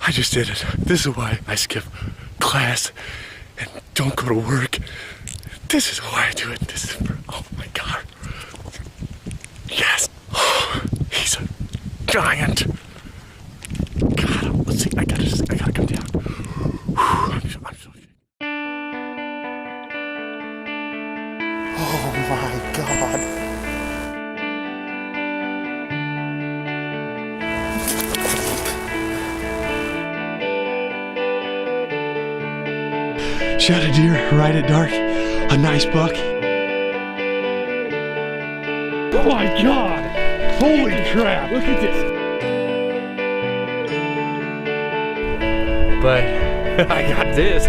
I just did it. This is why I skip class and don't go to work. This is why I do it. This is for, oh my God. Yes. Oh, he's a giant. God, let's see. I gotta come down. I'm so oh my God. Shot a deer right at dark. A nice buck. Oh my God! Holy crap! Look at this. But I got this.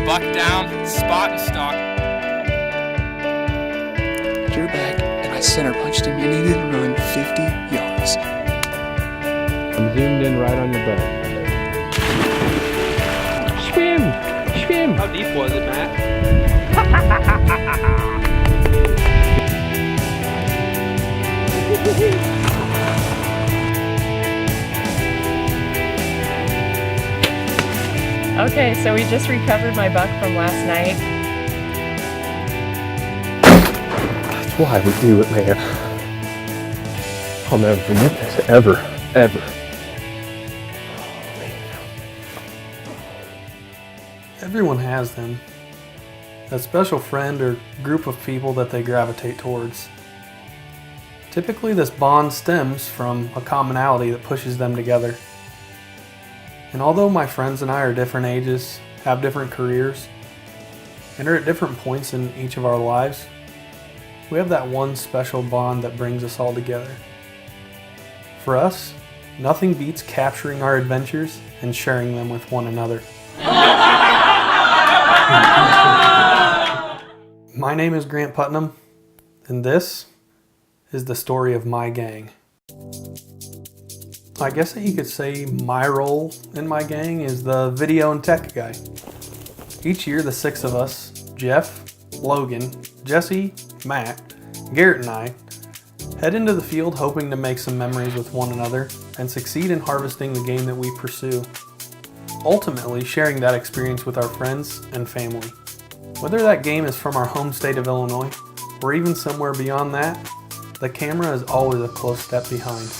Buck down, spot and stock. Drew back and I center punched him and he didn't run 50 yards. I'm zoomed in right on your butt. Swim! Swim! How deep was it, Matt? Okay, so we just recovered my buck from last night. That's why we do it, man. I'll never forget this, ever, ever. Everyone has them. A special friend or group of people that they gravitate towards. Typically this bond stems from a commonality that pushes them together. And although my friends and I are different ages, have different careers, and are at different points in each of our lives, we have that one special bond that brings us all together. For us, nothing beats capturing our adventures and sharing them with one another. My name is Grant Putnam, and this is the story of my gang. I guess that you could say my role in my gang is the video and tech guy. Each year, the 6 of us, Jeff, Logan, Jessie, Matt, Garrett, and I, head into the field hoping to make some memories with one another and succeed in harvesting the game that we pursue. Ultimately, sharing that experience with our friends and family. Whether that game is from our home state of Illinois, or even somewhere beyond that, the camera is always a close step behind.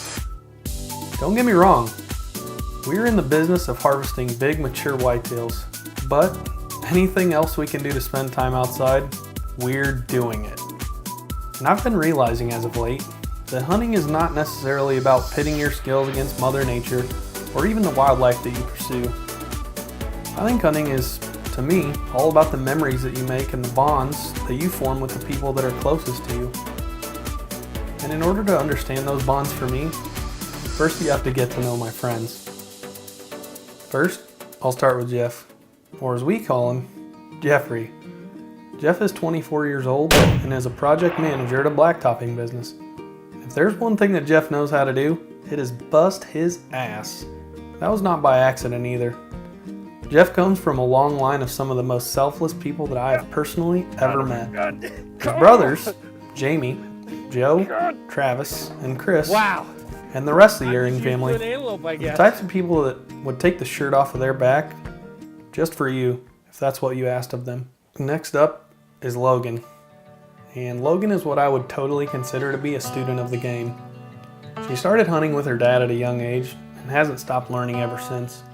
Don't get me wrong, we're in the business of harvesting big mature whitetails, but anything else we can do to spend time outside, we're doing it. And I've been realizing as of late that hunting is not necessarily about pitting your skills against Mother Nature or even the wildlife that you pursue. I think hunting is, to me, all about the memories that you make and the bonds that you form with the people that are closest to you. And in order to understand those bonds for me, first you have to get to know my friends. First, I'll start with Jeff, or as we call him, Jeffrey. Jeff is 24 years old and is a project manager at a blacktopping business. If there's one thing that Jeff knows how to do, it is bust his ass. That was not by accident either. Jeff comes from a long line of some of the most selfless people that I have personally ever met. His brothers, Jamie, Joe, Travis, and Chris, and the rest of the Earring family, the types of people that would take the shirt off of their back just for you, if that's what you asked of them. Next up is Logan. And Logan is what I would totally consider to be a student of the game. She started hunting with her dad at a young age and hasn't stopped learning ever since.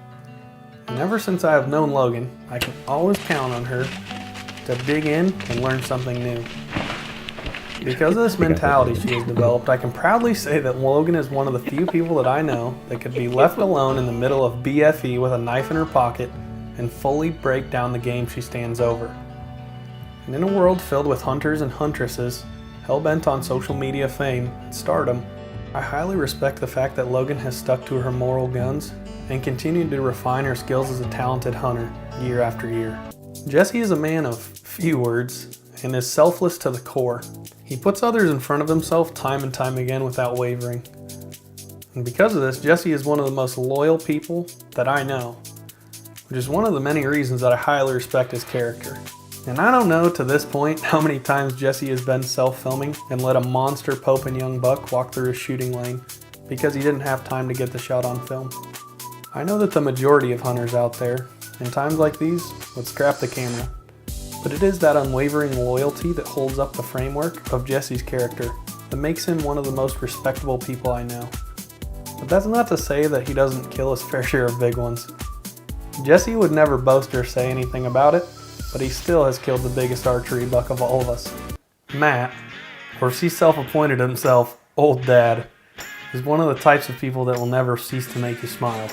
And ever since I have known Logan, I can always count on her to dig in and learn something new. Because of this mentality she has developed, I can proudly say that Logan is one of the few people that I know that could be left alone in the middle of BFE with a knife in her pocket and fully break down the game she stands over. And in a world filled with hunters and huntresses, hell-bent on social media fame and stardom, I highly respect the fact that Logan has stuck to her moral guns and continued to refine her skills as a talented hunter year after year. Jessie is a man of few words and is selfless to the core. He puts others in front of himself time and time again without wavering. And because of this, Jessie is one of the most loyal people that I know. which is one of the many reasons that I highly respect his character. And I don't know to this point how many times Jessie has been self-filming and let a monster Pope and Young buck walk through his shooting lane because he didn't have time to get the shot on film. I know that the majority of hunters out there, in times like these, would scrap the camera. But it is that unwavering loyalty that holds up the framework of Jessie's character that makes him one of the most respectable people I know. But that's not to say that he doesn't kill his fair share of big ones. Jessie would never boast or say anything about it, but he still has killed the biggest archery buck of all of us. Matt, or as he self-appointed himself, Old Dad, is one of the types of people that will never cease to make you smile.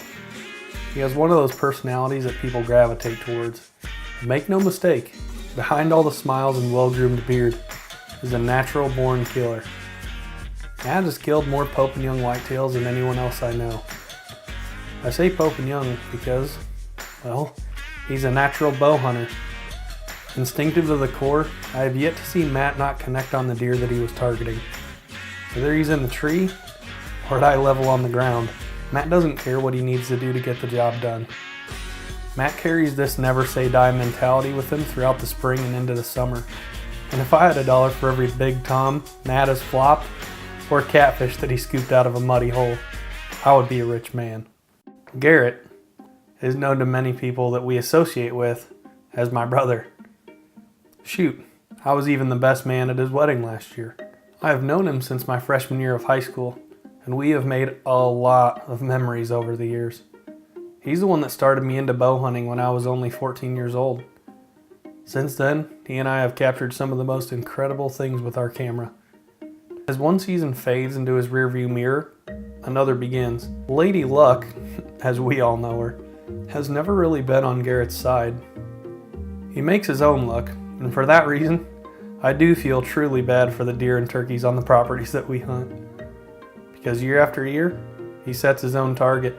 He has one of those personalities that people gravitate towards. Make no mistake, behind all the smiles and well-groomed beard is a natural-born killer. Matt has killed more Pope and Young whitetails than anyone else I know. I say Pope and Young because, well, he's a natural bow hunter. Instinctive to the core, I have yet to see Matt not connect on the deer that he was targeting. Whether he's in the tree or at eye level on the ground, Matt doesn't care what he needs to do to get the job done. Matt carries this never say die mentality with him throughout the spring and into the summer. And if I had $1 for every big tom Matt has flopped or catfish that he scooped out of a muddy hole, I would be a rich man. Garrett is known to many people that we associate with as my brother. Shoot, I was even the best man at his wedding last year. I have known him since my freshman year of high school, and we have made a lot of memories over the years. He's the one that started me into bow hunting when I was only 14 years old. Since then, he and I have captured some of the most incredible things with our camera. As one season fades into his rearview mirror, another begins. Lady Luck, as we all know her, has never really been on Garrett's side. He makes his own luck, and for that reason, I do feel truly bad for the deer and turkeys on the properties that we hunt. Because year after year, he sets his own target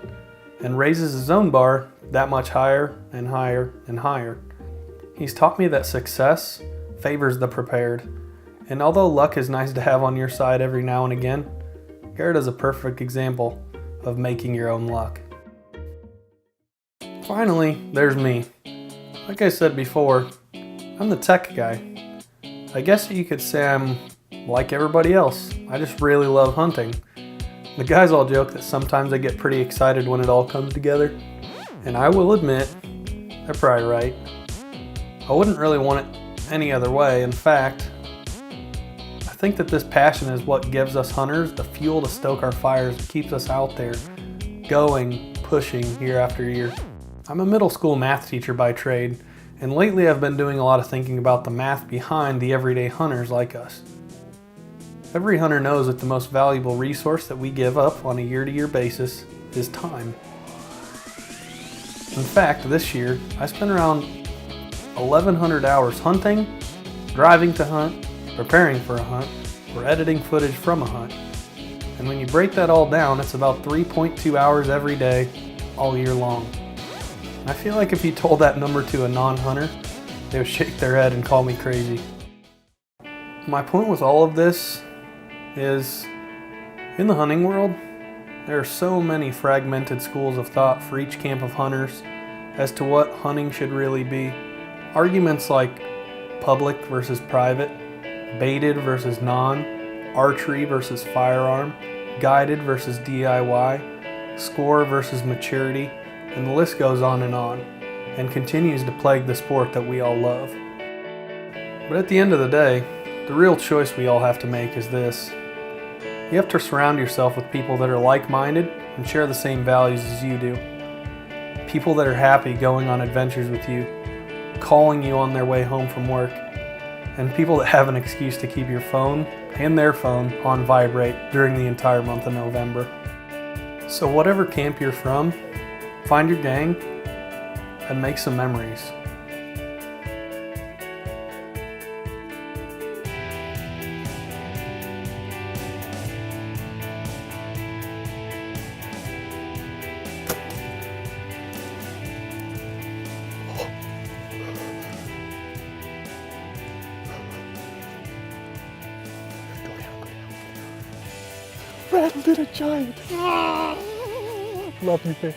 and raises his own bar that much higher and higher and higher. He's taught me that success favors the prepared, and although luck is nice to have on your side every now and again, Garrett is a perfect example of making your own luck. Finally, there's me. Like I said before, I'm the tech guy. I guess you could say I'm like everybody else. I just really love hunting. The guys all joke that sometimes I get pretty excited when it all comes together, and I will admit, they're probably right. I wouldn't really want it any other way. In fact, I think that this passion is what gives us hunters the fuel to stoke our fires and keeps us out there, going, pushing year after year. I'm a middle school math teacher by trade, and lately I've been doing a lot of thinking about the math behind the everyday hunters like us. Every hunter knows that the most valuable resource that we give up on a year-to-year basis is time. In fact, this year, I spent around 1,100 hours hunting, driving to hunt, preparing for a hunt, or editing footage from a hunt. And when you break that all down, it's about 3.2 hours every day, all year long. And I feel like if you told that number to a non-hunter, they would shake their head and call me crazy. My point with all of this is, in the hunting world, there are so many fragmented schools of thought for each camp of hunters as to what hunting should really be. Arguments like public versus private, baited versus non, archery versus firearm, guided versus DIY, score versus maturity, and the list goes on and continues to plague the sport that we all love. But at the end of the day, the real choice we all have to make is this. You have to surround yourself with people that are like-minded and share the same values as you do. People that are happy going on adventures with you, calling you on their way home from work, and people that have an excuse to keep your phone and their phone on vibrate during the entire month of November. So whatever camp you're from, find your gang and make some memories. Red little giant. Love you, man.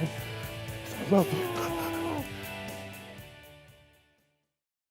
I love you.